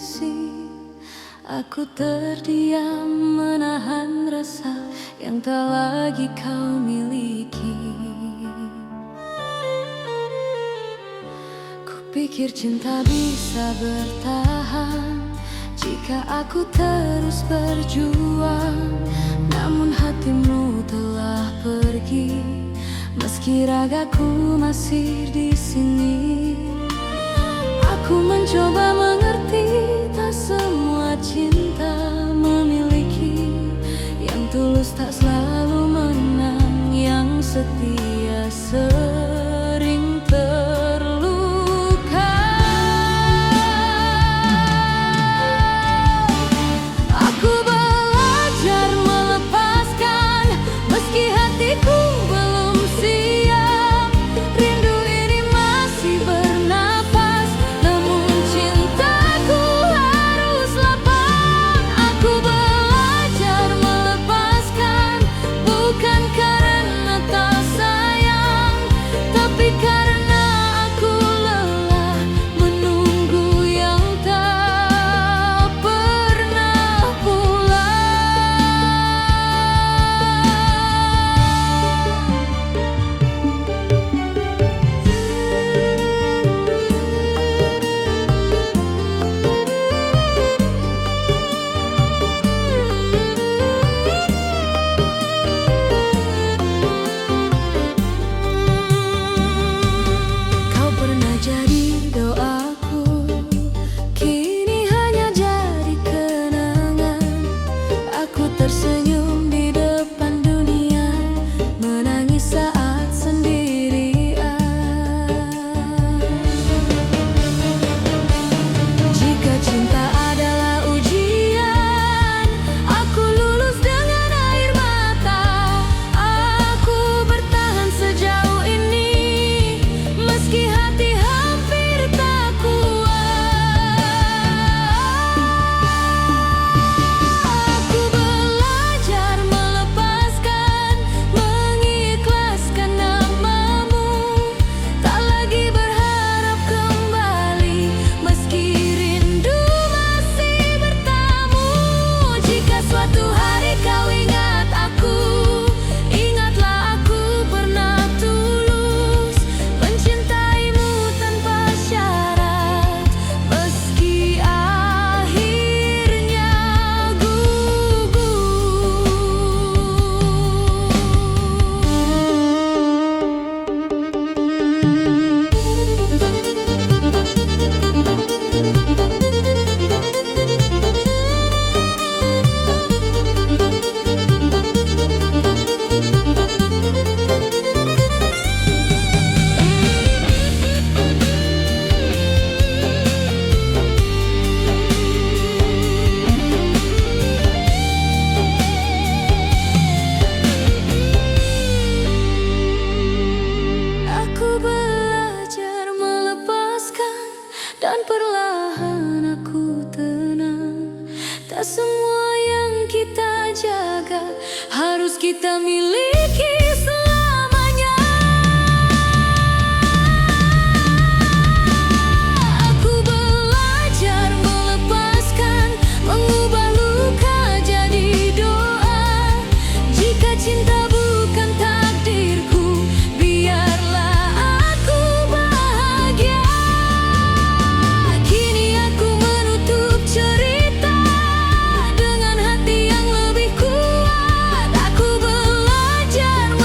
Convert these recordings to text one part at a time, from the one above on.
kekasih. Aku terdiam menahan rasa yang tak lagi kau miliki. Kupikir cinta bisa bertahan jika aku terus berjuang, namun hatimu telah pergi, meski ragaku masih di sini. Aku mencoba mengerti, tak semua cinta memiliki yang tulus, tak selalu menang, yang setia sering terluka. Aku belajar melepaskan meski hatiku belum siap. Rindu ini masih bernapas, namun cintaku harus lapang. Aku belajar melepaskan, bukan karena tak sayang, tapi karena aku lelah menunggu yang tak pernah pulang. Kau pernah jadi doaku, kini hanya jadi kenangan. Aku tersenyum di depan dunia, menangis saat sendirian. Jika cinta adalah ujian, aku lulus dengan air mata. Aku bertahan sejauh ini, meski hati hampir tak kuat. Aku belajar melepaskan, mengikhlaskan namamu, tak lagi berharap kembali, meski rindu masih bertamu. Jika suatu hari kau ingat aku, ingatlah aku pernah tulus mencintaimu tanpa syarat, meski akhirnya gugur. Aku belajar melepaskan, dan perlahan aku tenang. Tak semua yang kita jaga harus kita miliki selamanya. Aku belajar melepaskan, mengubah luka jadi doa. Jika cinta bukan takdirku, biarlah aku bahagia. Kini aku menutup cerita dengan hati yang lebih kuat. Aku belajar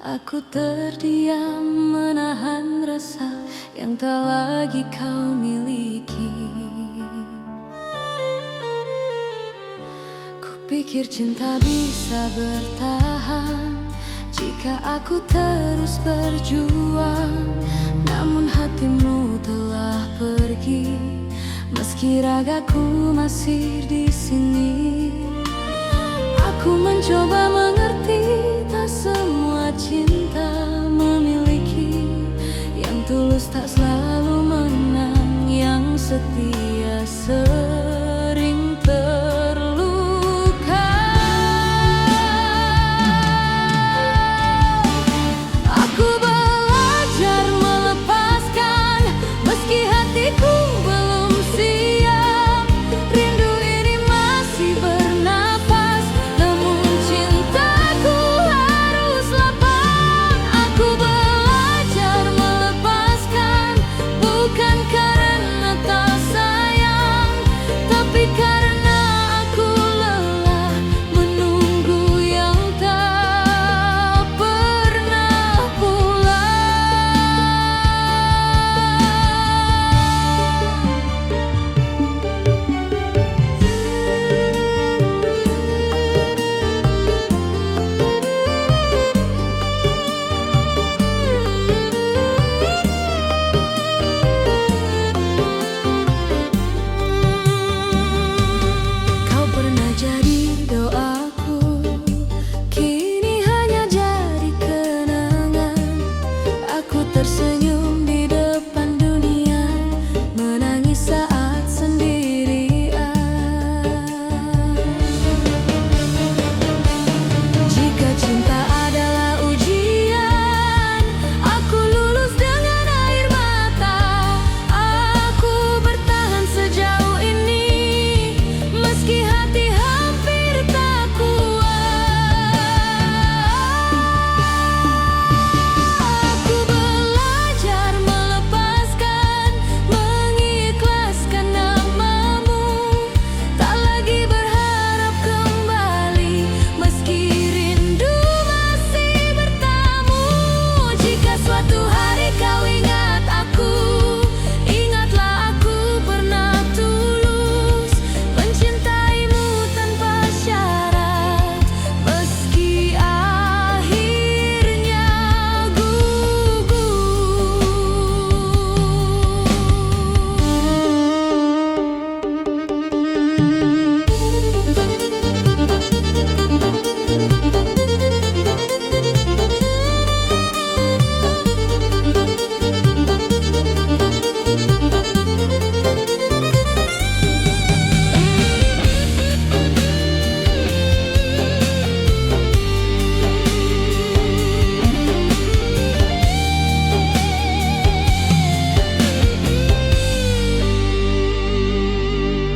Aku terdiam menahan rasa yang tak lagi kau miliki. Kupikir cinta bisa bertahan jika aku terus berjuang, namun hatimu telah pergi, meski ragaku masih di sini. Aku mencoba mengerti, tak semua cinta memiliki yang tulus, tak selalu menang, yang setia sering terluka. Aku belajar melepaskan meski hatiku belum siap. Rindu ini masih bernapas, namun cintaku harus lapang. Aku belajar melepaskan, bukan karena tak sayang, tapi karena aku lelah menunggu yang tak pernah Kau pernah jadi doaku, kini hanya jadi kenangan. Aku tersenyum di depan dunia, menangis saat sendirian. Jika cinta adalah ujian, aku lulus dengan air mata. Aku bertahan sejauh ini, meski hati hampir tak kuat. Aku belajar melepaskan, mengikhlaskan namamu, tak lagi berharap kembali, meski rindu masih bertamu. Jika suatu hari kau ingat aku, ingatlah aku pernah tulus mencintaimu tanpa syarat, meski akhirnya gugur.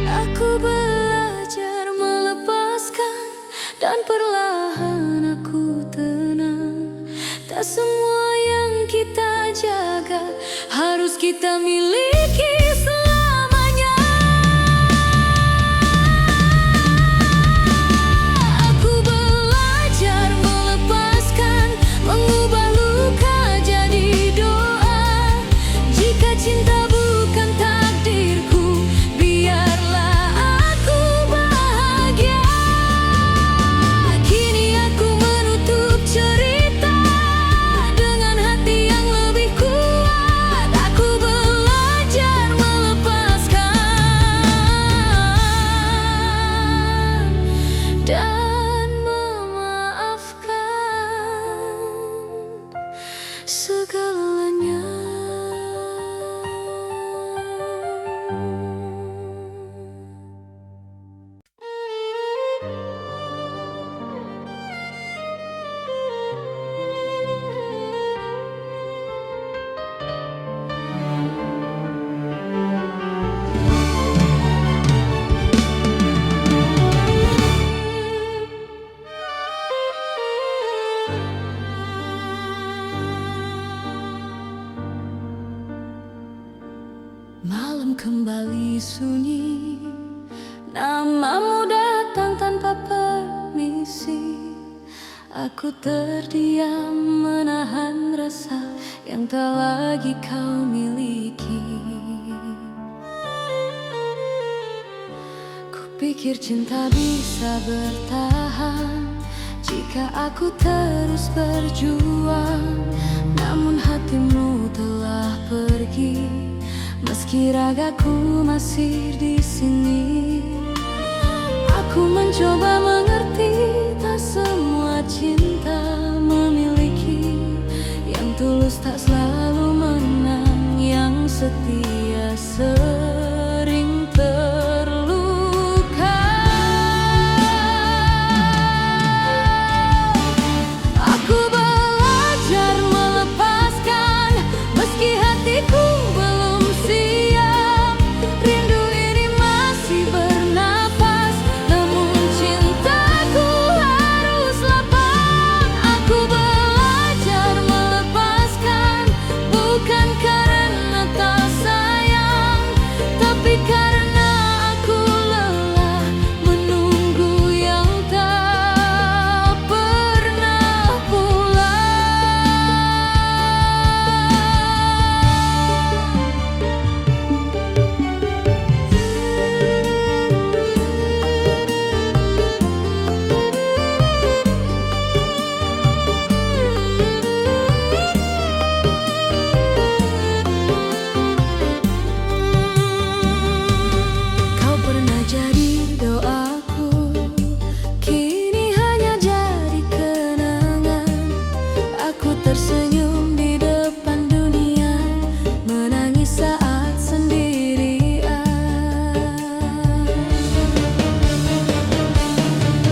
Aku belajar melepaskan, dan perlahan aku tenang. Tak semua yang kita jaga harus kita miliki selamanya. Aku belajar melepaskan, mengubah luka jadi doa. Jika cinta bukan takdirku, biarlah aku bahagia. Kini aku menutup cerita dengan hati yang lebih kuat. Aku belajar melepaskan dan memaafkan segalanya. Malam kembali sunyi, namamu datang tanpa permisi. Aku terdiam menahan rasa yang tak lagi kau miliki. Kupikir cinta bisa bertahan jika aku terus berjuang, namun hatimu telah pergi, meski ragaku masih di sini. Aku mencoba mengerti, tak semua cinta memiliki yang tulus, tak selalu menang, yang setia sering terluka. Aku belajar melepaskan meski hatiku belum siap. Rindu ini masih bernapas, namun cintaku harus lapang. Aku belajar melepaskan, bukan karena tak sayang, tapi karena aku lelah menunggu yang tak pernah pulang. Kau pernah jadi doaku, kini hanya jadi kenangan. Aku tersenyum di depan dunia, menangis saat sendirian.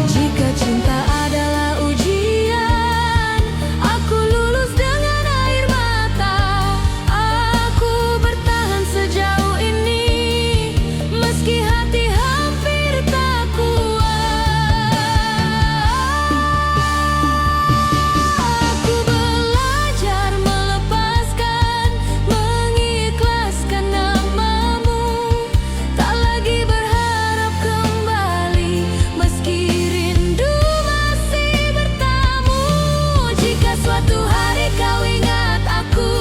Jika cinta adalah ujian, aku lulus dengan air mata. Aku bertahan sejauh ini, meski hati hampir tak kuat. Aku belajar melepaskan, mengikhlaskan namamu, tak lagi berharap kembali, meski rindu masih bertamu. Jika suatu hari kau ingat aku,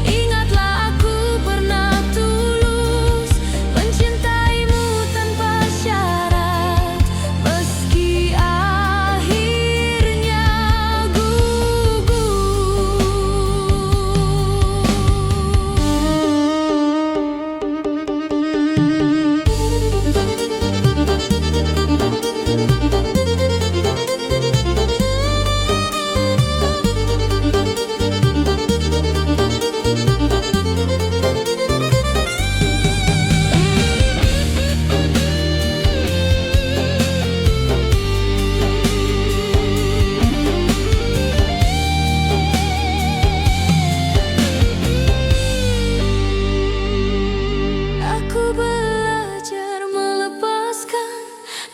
ingatlah aku pernah tulus mencintaimu tanpa syarat, meski akhirnya gugur. Aku belajar melepaskan,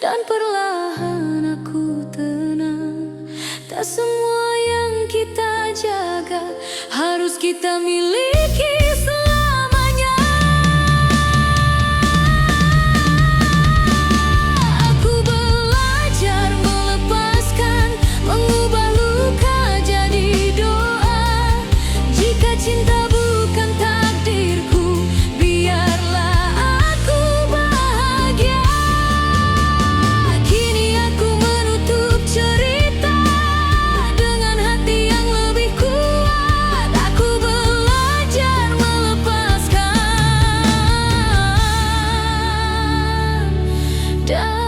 dan perlahan aku tenang. Tak semua yang kita jaga harus kita miliki selamanya. Aku belajar melepaskan, mengubah luka jadi doa. Jika cinta bukan takdirku, biarlah aku bahagia. Kini aku menutup cerita dengan hati yang lebih kuat. Aku belajar melepaskan dan